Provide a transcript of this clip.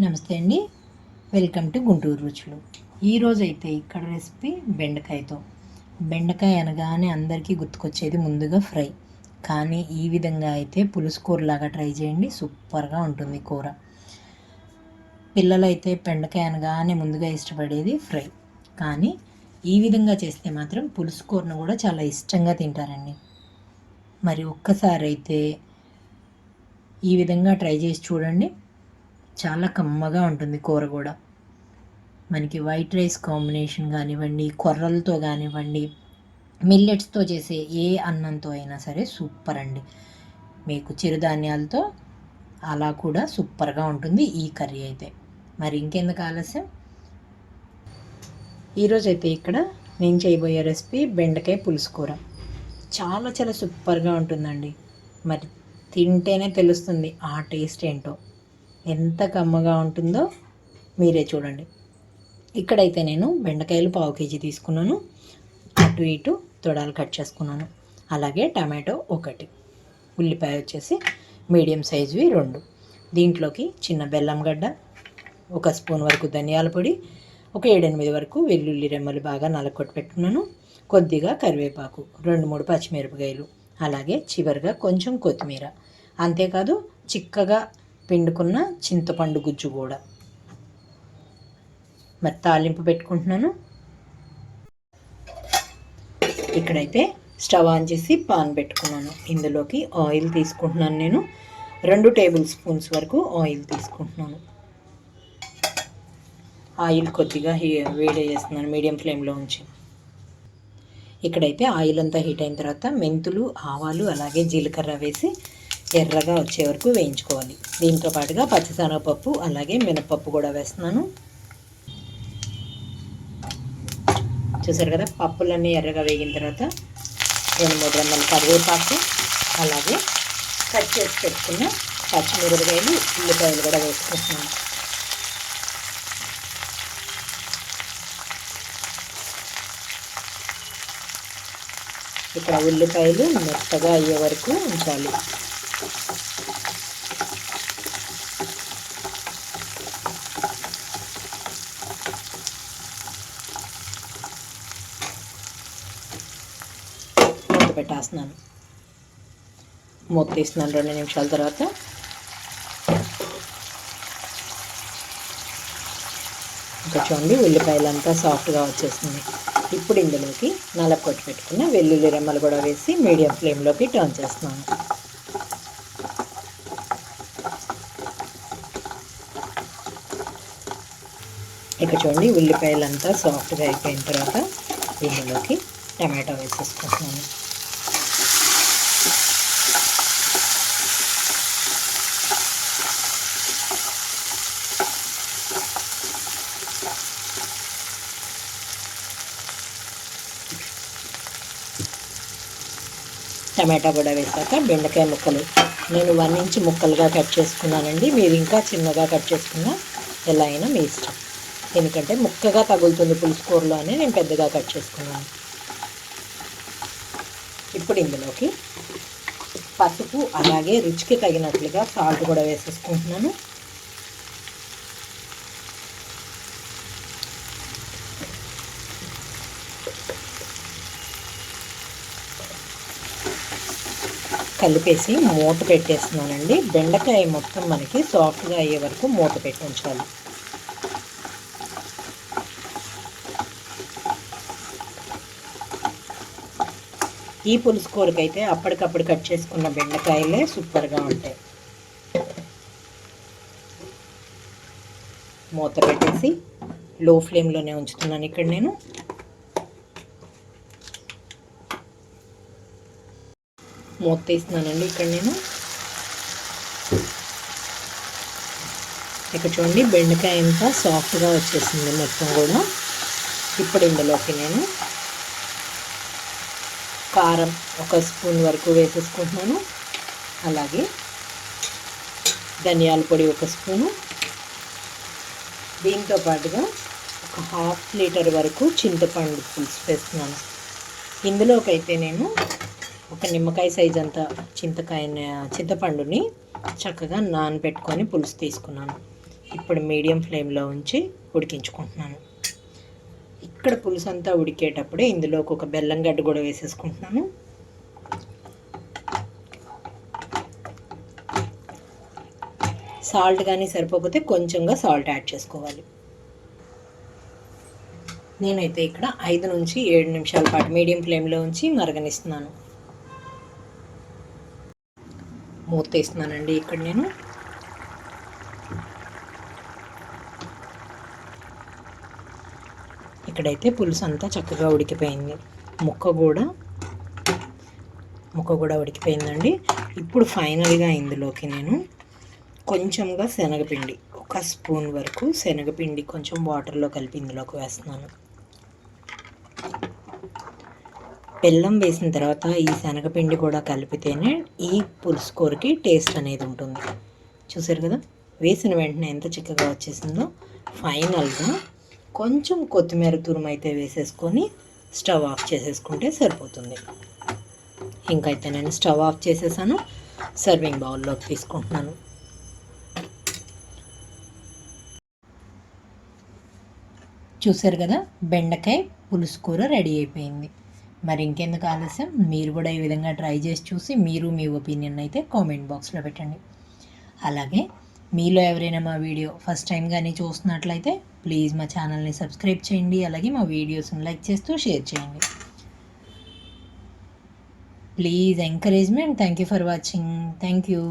నమస్తే అండి, welcome to Guntur రుచులు. ఈరోజు అయితే ఇక్కడ రెసిపీ బెండకాయ అనగానే అందరికీ గుర్తుకొచ్చేది ముందుగా ఫ్రై. కానీ ఈ విధంగా అయితే పులుసు కూరలాగా ట్రై చేయండి, సూపర్గా ఉంటుంది కూర. పిల్లలైతే బెండకాయ అనగానే ముందుగా ఇష్టపడేది ఫ్రై, కానీ ఈ విధంగా చేస్తే మాత్రం పులుసు కూరను కూడా చాలా ఇష్టంగా తింటారండి. మరి ఒక్కసారి అయితే ఈ విధంగా ట్రై చేసి చూడండి, చాలా కమ్మగా ఉంటుంది కూర కూడా. మనకి వైట్ రైస్ కాంబినేషన్ కానివ్వండి, కొర్రలతో కానివ్వండి, మిల్లెట్స్తో చేసే ఏ అన్నంతో అయినా సరే సూపర్ అండి. మీకు చిరుధాన్యాలతో అలా కూడా సూపర్గా ఉంటుంది ఈ కర్రీ అయితే. మరి ఇంకెందుకు ఆలస్యం, ఈరోజైతే ఇక్కడ నేను చేయబోయే రెసిపీ బెండకాయ పులుసు కూర. చాలా చాలా సూపర్గా ఉంటుందండి. మరి తింటేనే తెలుస్తుంది ఆ టేస్ట్ ఏంటో, ఎంత కమ్మగా ఉంటుందో మీరే చూడండి. ఇక్కడైతే నేను బెండకాయలు 1/2 కేజీ తీసుకున్నాను, అటు ఇటు తొడాలు కట్ చేసుకున్నాను. అలాగే టమాటో 1, ఉల్లిపాయ వచ్చేసి మీడియం సైజువి 2, దీంట్లోకి చిన్న బెల్లం గడ్డ, 1 స్పూన్ వరకు ధనియాల పొడి, ఒక 7-8 వరకు వెల్లుల్లి రెమ్మలు బాగా నలకొట్టి పెట్టుకున్నాను, కొద్దిగా కరివేపాకు, 2-3 పచ్చిమిరపకాయలు, అలాగే చివరిగా కొంచెం కొత్తిమీర, అంతేకాదు చిక్కగా పిండుకున్న చింతపండు గుజ్జు కూడా. మరి తాలింపు పెట్టుకుంటున్నాను. ఇక్కడైతే స్టవ్ ఆన్ చేసి పాన్ పెట్టుకున్నాను. ఇందులోకి ఆయిల్ తీసుకుంటున్నాను. నేను 2 టేబుల్ స్పూన్స్ వరకు ఆయిల్ తీసుకుంటున్నాను. ఆయిల్ కొద్దిగా వేడి చేస్తున్నాను మీడియం ఫ్లేమ్లో ఉంచి. ఇక్కడైతే ఆయిల్ అంతా హీట్ అయిన తర్వాత మెంతులు, ఆవాలు, అలాగే జీలకర్ర వేసి ఎర్రగా వచ్చే వరకు వేయించుకోవాలి. దీంతో పాటుగా పచ్చిశనగపప్పు అలాగే మినపప్పు కూడా వేస్తున్నాను. చూసారు కదా, పప్పులన్నీ ఎర్రగా వేగిన తర్వాత 2-3 రెమ్మలు కరివేపాకు, అలాగే కట్ చేసి పెట్టుకున్న పచ్చిమిరపకాయలు, ఉల్లిపాయలు కూడా వేసుకుంటున్నాను. ఇక్కడ ఉల్లిపాయలు మెత్తగా అయ్యే వరకు ఉంచాలి. పెట్టేస్తున్నాను, మూత తీస్తున్నాను. 2 నిమిషాల తర్వాత ఇంకా చూడండి, ఉల్లిపాయలంతా సాఫ్ట్గా వచ్చేస్తుంది. ఇప్పుడు ఇందులోకి నలకొట్టి పెట్టుకున్న వెల్లుల్లి రెమ్మలు కూడా వేసి మీడియం ఫ్లేమ్లోకి టర్న్ చేస్తున్నాను. ఇక చూడండి, ఉల్లిపాయలంతా సాఫ్ట్గా అయిపోయిన తర్వాత ఇందులోకి టమాటో వేసేసుకుంటున్నాను. టమాటా కూడా వేసాక బెండకాయ ముక్కలు నేను 1 ఇంచ్ ముక్కలుగా కట్ చేసుకున్నానండి. మీరు ఇంకా చిన్నగా కట్ చేసుకున్నా ఎలా అయినా మీ ఇష్టం, ఎందుకంటే ముక్కగా తగులుతుంది పులుసు కూరలో అని నేను పెద్దగా కట్ చేసుకున్నాను. ఇప్పుడు ఇందులోకి పసుపు అలాగే రుచికి తగినట్లుగా సాల్ట్ కూడా వేసేసుకుంటున్నాను. కలిపేసి మూత పెట్టేస్తున్నానండి. బెండకాయ మొత్తం మనకి సాఫ్ట్గా అయ్యే వరకు మూత పెట్టి ఉంచాలి. ఈ పులుసు కూరకైతే అప్పటికప్పుడు కట్ చేసుకున్న బెండకాయలే సూపర్గా ఉంటాయి. మూత పెట్టేసి లో ఫ్లేమ్లోనే ఉంచుతున్నాను. ఇక్కడ నేను మూత తీస్తున్నానండి. ఇక్కడ చూడండి, బెండకాయ అంతా సాఫ్ట్గా వచ్చేసింది మొత్తం కూడా. ఇప్పుడు ఇందులోకి నేను కారం 1 స్పూన్ వరకు వేసేసుకుంటున్నాను, అలాగే ధనియాల పొడి 1 స్పూను, దీంతో పాటుగా 1/2 లీటర్ వరకు చింతపండు పులుసు వేస్తున్నాను. ఇందులోకైతే నేను 1 నిమ్మకాయ సైజ్ అంత చింతపండుని చక్కగా నానబెట్టుకొని పులుసు తీసుకున్నాను. ఇప్పుడు మీడియం ఫ్లేమ్లో ఉంచి ఉడికించుకుంటున్నాను. ఇక్కడ పులుసు అంతా ఉడికేటప్పుడే ఇందులోకి ఒక బెల్లం గడ్డ కూడా వేసేసుకుంటున్నాను. సాల్ట్ కానీ సరిపోతే కొంచెంగా సాల్ట్ యాడ్ చేసుకోవాలి. నేనైతే ఇక్కడ 5 నుంచి 7 నిమిషాల పాటు మీడియం ఫ్లేమ్లో ఉంచి మరగనిస్తున్నాను. మూత తీస్తున్నానండి. ఇక్కడ నేను ఇక్కడైతే పులుసు అంతా చక్కగా ఉడికిపోయింది. ముక్క కూడా ఉడికిపోయిందండి. ఇప్పుడు ఫైనల్గా ఇందులోకి నేను కొంచెంగా శనగపిండి, 1 స్పూన్ వరకు శనగపిండి కొంచెం వాటర్లో కలిపి ఇందులోకి వేస్తున్నాను. బెల్లం వేసిన తర్వాత ఈ శనగపిండి కూడా కలిపితేనే ఈ పులుసు కూరకి టేస్ట్ అనేది ఉంటుంది. చూసారు కదా, వేసిన వెంటనే ఎంత చక్కగా వచ్చేసిందో. ఫైనల్గా కొంచెం కొత్తిమీర తురుము అయితే వేసేసుకొని స్టవ్ ఆఫ్ చేసేసుకుంటే సరిపోతుంది. ఇంకైతే నేను స్టవ్ ఆఫ్ చేసేసాను. సర్వింగ్ బౌల్లోకి తీసుకుంటున్నాను. చూసారు కదా, బెండకాయ పులుసు కూర రెడీ అయిపోయింది. మరి ఇంకెందుకు ఆలస్యం, మీరు కూడా ఈ విధంగా ట్రై చేసి చూసి మీరు మీ ఒపీనియన్ అయితే కామెంట్ బాక్స్లో పెట్టండి. అలాగే మీలో ఎవరైనా మా వీడియో ఫస్ట్ టైం కానీ చూస్తున్నట్లయితే ప్లీజ్ మా ఛానల్ని సబ్స్క్రైబ్ చేయండి. అలాగే మా వీడియోస్ని లైక్ చేస్తూ షేర్ చేయండి. Please encouragement. Thank you for watching. Thank you.